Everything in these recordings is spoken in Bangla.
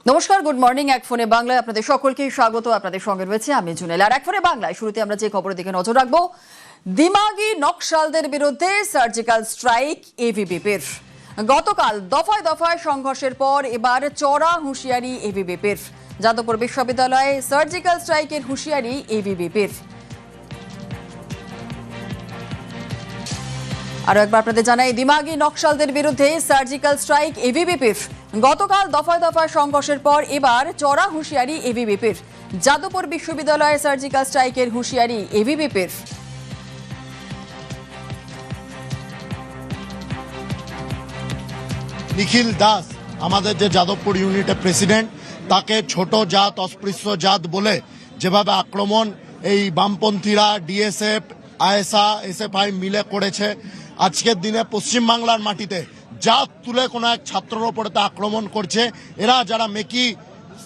নমস্কার, গুড মর্নিং। এক ফোনে বাংলায় আপনাদের সকলকে স্বাগত। আপনাদের সঙ্গে রয়েছে আমি জুনেল। আর এক ফোনে বাংলায় শুরুতে আমরা যে খবরের দিকে নজর রাখবো, দিমাগি নকশালদের বিরুদ্ধে সার্জিক্যাল স্ট্রাইক এবিভিপির। গতকাল দফায় দফায় সংঘর্ষের পর এবার চড়া হুঁশিয়ারি এবিভিপির। যাদবপুর বিশ্ববিদ্যালয়ে সার্জিক্যাল স্ট্রাইকের হুঁশিয়ারি এবিভিপির। আরো একবার আপনাদের জানাই, দিমাগি নকশালদের বিরুদ্ধে সার্জিক্যাল স্ট্রাইক এবিভিপির। গতকাল দফায় দফায় সংঘর্ষের পর এবার চড়া হুঁশিয়ারি এবিভিপির। যাদবপুর বিশ্ববিদ্যালয়ে সার্জিক্যাল স্ট্রাইকের হুঁশিয়ারি এবিভিপির। নিখিল দাস আমাদের যে যাদবপুর ইউনিটের প্রেসিডেন্ট, তাকে ছোট জাত, অস্পৃশ্য জাত বলে যেভাবে আক্রমণ এই বামপন্থীরা, ডিএসএফ, আইএসআ, এসএফআই মিলে করেছে, আজকের দিনে পশ্চিমবাংলার মাটিতে জাত তুলে কোনো এক ছাত্রের ওপরে তা আক্রমণ করছে। এরা যারা মেকি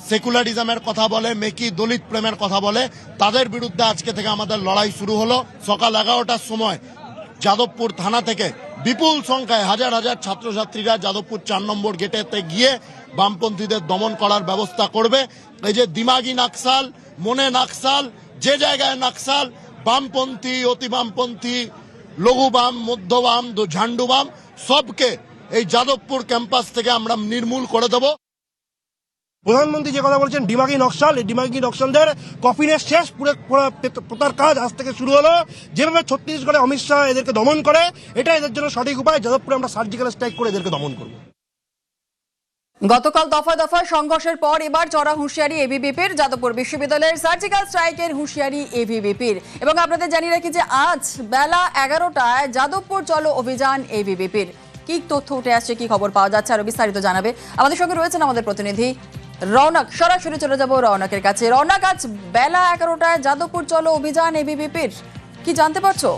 সেকুলারিজমের কথা বলে, মেকি দলিত প্রেমের কথা বলে, তাদের বিরুদ্ধে আজকে থেকে আমাদের লড়াই শুরু হলো। সকাল 11টার সময় যাদবপুর থানা থেকে বিপুল সংখ্যায় হাজার হাজার ছাত্রছাত্রীরা যাদবপুর 4 নম্বর গেটেতে গিয়ে বামপন্থীদের দমন করার ব্যবস্থা করবে। এই যে দিমাগি নাকসাল, মনে নাকসাল, যে জায়গায় নাকসাল, বামপন্থী, অতি বামপন্থী, লঘু বাম, মধ্য বাম, ঝান্ডু বাম, সবকে এই যাদবপুর ক্যাম্পাস থেকে আমরা নির্মূল করে দেব। প্রধানমন্ত্রী যে কথা বলছেন, ডিমাগি নকশাল, এই ডিমাগি নকশালদের কফিনের শেষ পোতার কাজ আজ থেকে শুরু হলো। যেভাবে ছত্তিশগড়ে অমিত শাহ এদেরকে দমন করে, এটা এদের জন্য সঠিক উপায়। যাদবপুরে আমরা সার্জিক্যাল স্ট্রাইক করে এদেরকে দমন করব। গতকাল দফায় দফায় সংঘর্ষের পর এবার চড়া হুঁশিয়ারি এবিভিপির। যাদবপুর বিশ্ববিদ্যালয়ের সার্জিক্যাল স্ট্রাইকের হুঁশিয়ারি এবিভিপির। এবং আপনাদের জানিয়ে রাখি যে আজ বেলা 11টায় যাদবপুর চলো অভিযান এবিভিপির। কি তথ্য উঠে আসছে, কি খবর পাওয়া যাচ্ছে, আরো বিস্তারিত জানাবে আমাদের সঙ্গে রয়েছেন আমাদের প্রতিনিধি রৌনক। সরাসরি চলে যাব রৌনকের কাছে। রৌনক, আজ বেলা 11টায় যাদবপুর চলো অভিযান এবিভিপির, কি জানতে পারছো?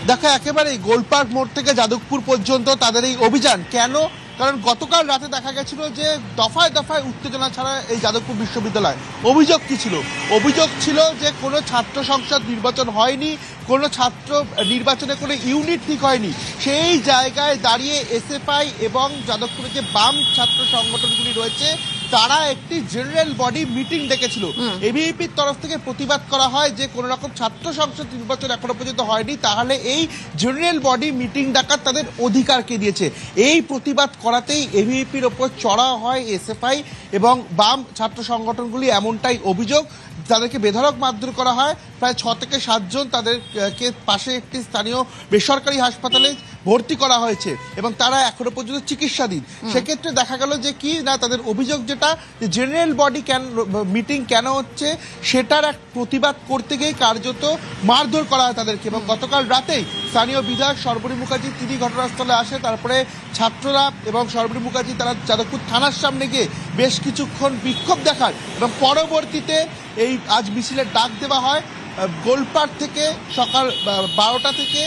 দেখো, একেবারেই গোলপার্ক মোড় থেকে যাদবপুর পর্যন্ত তাদের এই অভিযান কেন? কারণ গতকাল রাতে দেখা গেছিল যে দফায় দফায় উত্তেজনা ছাড়া এই যাদবপুর বিশ্ববিদ্যালয়। অভিযোগ কি ছিল? অভিযোগ ছিল যে কোনো ছাত্র সংসদ নির্বাচন হয়নি, কোনো ছাত্র নির্বাচনে কোনো ইউনিট ঠিক হয়নি। সেই জায়গায় দাঁড়িয়ে এসএফআই এবং যাদবপুরে যে বাম ছাত্র সংগঠনগুলি রয়েছে, তারা একটি জেনারেল বডি মিটিং ডেকেছিল। এবিভিপির তরফ থেকে প্রতিবাদ করা হয় যে কোনো রকম ছাত্র সংসদ নির্বাচন এখনো পর্যন্ত হয়নি, তাহলে এই জেনারেল বডি মিটিং ডাকার তাদের অধিকারকে দিয়েছে। এই প্রতিবাদ করাতেই এবিভিপির ওপর চড়া হয় এসএফআই এবং বাম ছাত্র সংগঠনগুলি, এমনটাই অভিযোগ। তাদেরকে বেধড়ক মারধর করা হয়। প্রায় 6 থেকে 7 জন তাদেরকে পাশে একটি স্থানীয় বেসরকারি হাসপাতালে ভর্তি করা হয়েছে এবং তারা এখনো পর্যন্ত চিকিৎসাধীন। সেক্ষেত্রে দেখা গেল যে কি না, তাদের অভিযোগ যেটা জেনারেল বডি মিটিং কেন হচ্ছে, সেটার এক প্রতিবাদ করতে গিয়ে কার্যত মারধর করা হয় তাদেরকে। এবং গতকাল রাতেই স্থানীয় বিধায়ক সর্বরী মুখার্জি তিনি ঘটনাস্থলে আসে। তারপরে ছাত্ররা এবং সর্বরী মুখার্জি তারা যাদবপুর থানার সামনে গিয়ে বেশ কিছুক্ষণ বিক্ষোভ দেখান এবং পরবর্তীতে এই আজ মিছিলের ডাক দেওয়া হয়। গোলপার্ক থেকে সকাল 12টা থেকে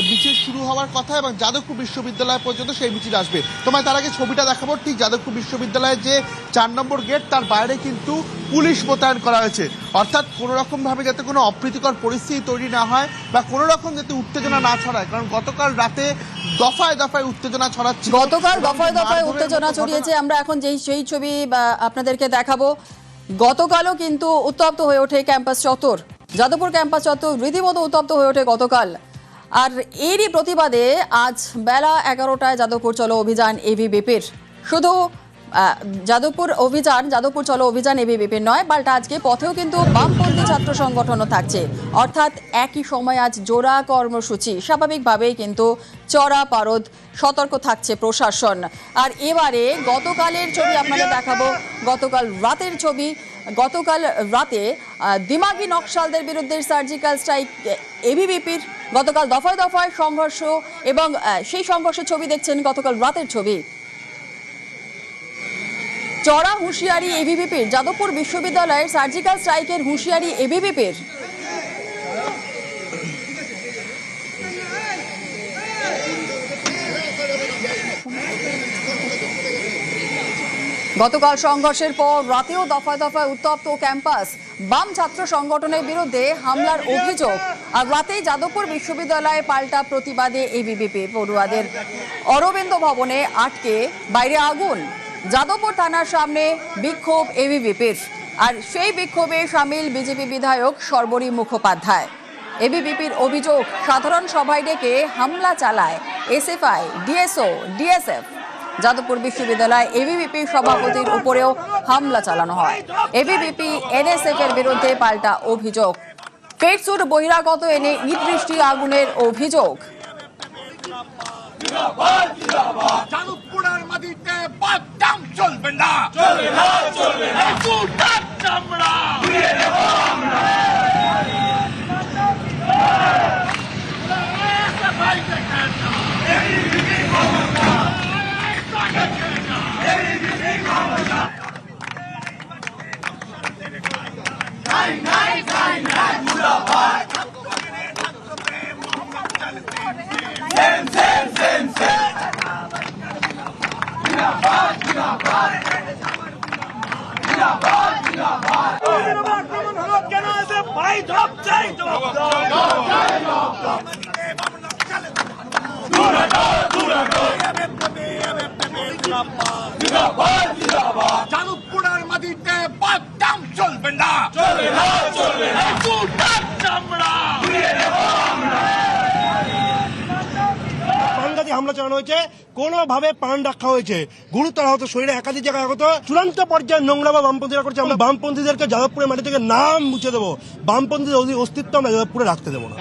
মিছিল শুরু হওয়ার কথা এবং যাদবপুর বিশ্ববিদ্যালয় পর্যন্ত সেই মিছিল আসবে। তোমায় তার আগে ছবিটা দেখাবো। ঠিক যাদবপুর বিশ্ববিদ্যালয়ের যে 4 নম্বর গেট, তার বাইরে কিন্তু পুলিশ মোতায়েন করা হয়েছে। অর্থাৎ কোনো রকমভাবে যাতে কোনো অপ্রীতিকর পরিস্থিতি তৈরি না হয় বা কোনো রকম যাতে উত্তেজনা না ছড়ায়, কারণ গতকাল রাতে দফায় দফায় উত্তেজনা ছড়াচ্ছে। গতকাল দফায় দফায় উত্তেজনা ছড়িয়েছে। আমরা এখন সেই ছবি আপনাদেরকে দেখাবো। গতকালও কিন্তু উত্তপ্ত হয়ে ওঠে ক্যাম্পাস চত্বর। যাদবপুর ক্যাম্পাস চত্বর রীতিমতো উত্তপ্ত হয়ে ওঠে গতকাল। আর এরই প্রতিবাদে আজ বেলা 11টায় যাদবপুর চলো অভিযান এবিভিপির। শুধু যাদবপুর চলো অভিযান এবিভিপির নয়, পাল্টা আজকে পথেও কিন্তু বামপন্থী ছাত্র সংগঠনও থাকছে। অর্থাৎ একই সময় আজ জোড়া কর্মসূচি। স্বাভাবিকভাবেই কিন্তু চড়া পারদ, সতর্ক থাকছে প্রশাসন। আর এবারে গতকালের ছবি আপনাদের দেখাবো, গতকাল রাতের ছবি। গতকাল রাতে দিমাগি নকশালদের বিরুদ্ধে সার্জিক্যাল স্ট্রাইক এবিভিপির। গতকাল দফায় দফায় সংঘর্ষ এবং সেই সংঘর্ষের ছবি দেখছেন, গতকাল রাতের ছবি। চড়া হুঁশিয়ারি এবিভিপির। যাদবপুর বিশ্ববিদ্যালয়ের সার্জিক্যাল স্ট্রাইকের হুঁশিয়ারি এবিভিপির। গতকাল সংঘর্ষের পর রাতেও দফায় দফায় উত্তপ্ত ক্যাম্পাস। বাম ছাত্র সংগঠনের বিরুদ্ধে হামলার অভিযোগ। আর রাতেই যাদবপুর বিশ্ববিদ্যালয়ে পাল্টা প্রতিবাদে এবিভিপি পড়ুয়াদের অরবিন্দ ভবনে আটকে বাইরে আগুন। যাদবপুর থানার সামনে বিক্ষোভ এবিভিপির, আর সেই বিক্ষোভে সামিল বিজেপি বিধায়ক সর্বরী মুখোপাধ্যায়। এবিভিপির অভিযোগ, সাধারণ সভায় ডেকে হামলা চালায় এসএফআই, ডিএসও, ডিএসএফ। যাদবপুর বিশ্ববিদ্যালয় এবিভিপি সভাপতির উপরেও হামলা চালানো হয়। এবিভিপি এনএসএফ এর বিরুদ্ধে পাল্টা অভিযোগ। পেটসুর বহিরাগত এনে ইট বৃষ্টি আগুনের অভিযোগ। যাদবপুরের মাটিতে বাদাম চলবে না, চলবে না, চলবে না। জুতার চামড়া উড়িয়ে দেব আমরা। যাদবপুরের মাটিতে বাদাম চলবে না, চলবে না, চলবে না। জুতার চামড়া উড়িয়ে দেব আমরা। প্রাণঘাতী হামলা চালানো হয়েছে, কোনোভাবে প্রাণ রক্ষা হয়েছে, গুরুতর আহত, শরীরে একাধিক জায়গায় আহত। চূড়ান্ত পর্যায়ে নোংরা বা বামপন্থীরা করছে। আমরা বামপন্থীদেরকে যাদবপুরের মাটি থেকে নাম মুছে দেবো, বামপন্থীদের অস্তিত্ব আমরা যাদবপুরে রাখতে দেবো না।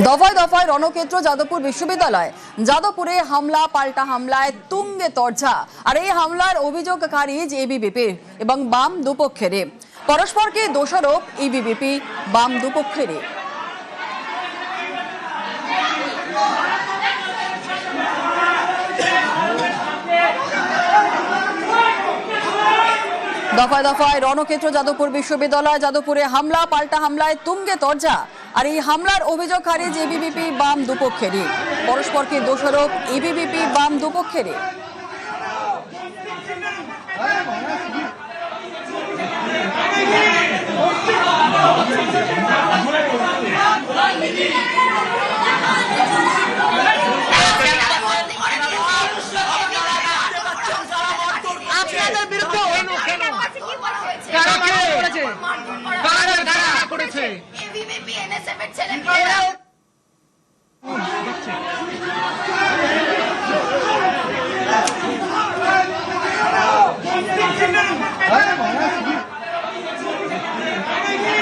দফায় দফায় রণক্ষেত্র যাদবপুর বিশ্ববিদ্যালয়। যাদবপুরে হামলা পাল্টা হামলায় তুঙ্গে তরজা। আর এই হামলার অভিযোগ খারিজ এবিভিপি এবং বাম দুপক্ষের। পরস্পরকে দোষারোপ এবিভিপি বাম দুপক্ষের। দফায় দফায় রণক্ষেত্র যাদবপুর বিশ্ববিদ্যালয়। যাদবপুরে হামলা পাল্টা হামলায় তুঙ্গে তরজা। আর এই হামলার অভিযোগ খারিজ এবিভিপি বাম দুপক্ষেরই। পরস্পরকে দোষারোপ এবিভিপি বাম দুপক্ষেরই।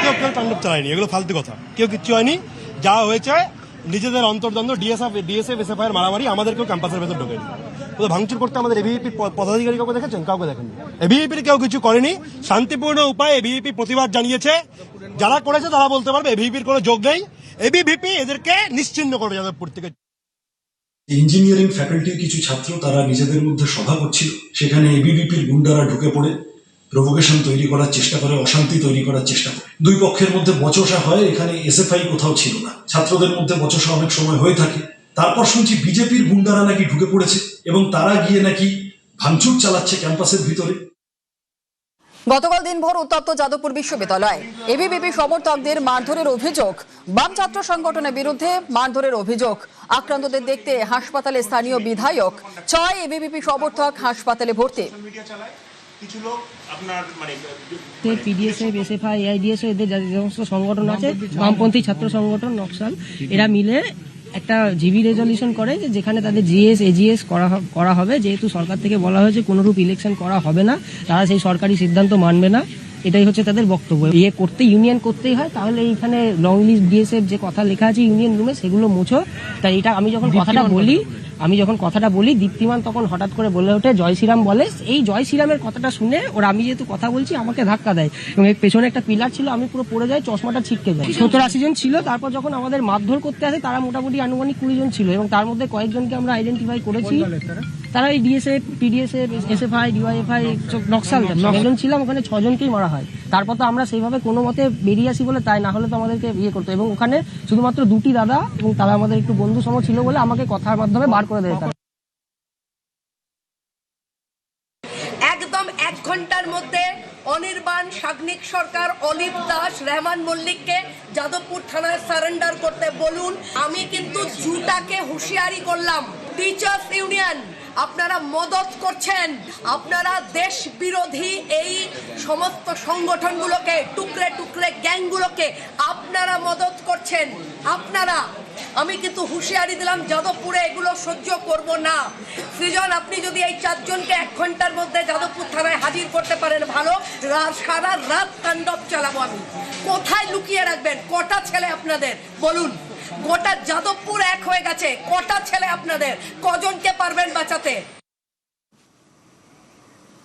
কেউ তাণ্ডব চালায়নি, এগুলো ফালতু কথা। কেউ কিচ্ছু হয়নি, যা হয়েছে নিজেদের অন্তর্দ্বন্দ্ব, ডিএসএফ এসএফআই এর মারামারি। আমাদেরকেও ক্যাম্পাসের ভেতর ঢোকেনি। তো ভাঙচুর করতে আমাদের এবিভিপির পদাধিকারী কাউকে দেখেছেন? কাউকে দেখেননি। এবিভিপির কেউ কিছু করেনি, শান্তিপূর্ণ উপায়ে এবিভিপি প্রতিবাদ জানিয়েছে। যারা করেছে তারা বলতে পারবে এবিভিপির কোনো যোগ নেই। এবিভিপি এদেরকে নিশ্চিহ্ন করবে যাদবপুর থেকে। ইঞ্জিনিয়ারিং ফ্যাকাল্টির কিছু ছাত্র তারা নিজেদের মধ্যে সভা করছিল, সেখানে এবিভিপির গুন্ডারা ঢুকে পড়ে প্রভোকেশন তৈরি করার চেষ্টা করে, অশান্তি তৈরি করার চেষ্টা করে। দুই পক্ষের মধ্যে বচসা হয়। এখানে এসএফআই কোথাও ছিল না, ছাত্রদের মধ্যে বচসা অনেক সময় হয়ে থাকে। তারপর শুনছি বিজেপির গুন্ডারা নাকি ঢুকে পড়েছে এবং তারা গিয়ে নাকি ভাঙচুর চালাচ্ছে ক্যাম্পাসের ভিতরে। গতকাল দিনভর উত্তপ্ত যাদবপুর বিশ্ববিদ্যালয়। এবিভিপি সমর্থকদের মারধরের অভিযোগ। বাম ছাত্র সংগঠনের বিরুদ্ধে মারধরের অভিযোগ। আক্রান্তদের দেখতে হাসপাতালে স্থানীয় বিধায়ক। 6 এবিভিপি সমর্থক হাসপাতালে ভর্তি। পিডিএসএফ, এসএফআই, এআইডিএসও এদের যে সমস্ত সংগঠন আছে, বামপন্থী ছাত্র সংগঠন নকশাল, এরা মিলে একটা জিবি রেজলিউশন করে যে যেখানে তাদের জিএস এজিএস করা হবে। যেহেতু সরকার থেকে বলা হয়েছে কোনোরূপ ইলেকশন করা হবে না, তারা সেই সরকারি সিদ্ধান্ত মানবে না। এটাই হচ্ছে তাদের বক্তব্য। ইউনিয়ন করতেই হয়, তাহলে এইখানে লং লিস্ট ডিএসএফ যে কথা লেখা আছে ইউনিয়ন রুমে, সেগুলো মুছো। তাই এটা আমি যখন কথাটা বলি আমি যখন কথাটা বলি দীপ্তিমান তখন হঠাৎ করে বলে ওঠে জয় শ্রীরাম বলে। এই জয় শ্রীরামের কথাটা শুনে ওরা, আমি যেহেতু কথা বলছি, আমাকে ধাক্কা দেয় এবং এর পেছনে একটা পিলার ছিল, আমি পুরো পড়ে যাই, চশমাটা ছিটকে যায়। 70-80 জন ছিল। তারপর যখন আমাদের মারধর করতে আসে তারা মোটামুটি আনুমানিক 20 জন ছিল এবং তার মধ্যে কয়েকজনকে আমরা আইডেন্টিফাই করেছি। তারা এই ডিএসএফ, পিডিএসএফ, এসএফআই, ডিওয়াইএফআই, নকশাল, 9 জন ছিলাম, ওখানে 6 জনকেই মারা হয়। তারপর তো আমরা সেইভাবে কোনো মতে বেরিয়ে আসি বলে, তাই না হলে তো আমাদেরকে বিয়ে করতো। এবং ওখানে শুধুমাত্র 2টি দাদা এবং তারা আমাদের একটু বন্ধু সম ছিল বলে আমাকে কথার মাধ্যমে বার করে দেয়। একদম 1 ঘন্টার মধ্যে অনির্বাণ, সাগ্নিক সরকার, অলিভ দাস, রহমান মল্লিককে যাদবপুর থানায় সারেন্ডার করতে বলুন। আমি কিন্তু জুটাকে হুঁশিয়ারি করলাম, টিচার্স ইউনিয়ন আপনারা মদত করছেন, আপনারা দেশ বিরোধী এই সমস্ত সংগঠনগুলোকে, টুকরে টুকরে গ্যাংগুলোকে আপনারা মদত করছেন। আপনারা, আমি কিন্তু হুঁশিয়ারি দিলাম, যাদবপুরে এগুলো সহ্য করব না। সৃজন, আপনি যদি এই 4 জনকে 1 ঘন্টার মধ্যে যাদবপুর থানায় হাজির করতে পারেন ভালো, সারা রাত তাণ্ডব চালাবো আমি। কোথায় লুকিয়ে রাখবেন? কটা ছেলে আপনাদের বলুন? গোটা যাদবপুর এক হয়ে গেছে, কটা ছেলে আপনাদের? কজনকে পারবেন বাঁচাতে?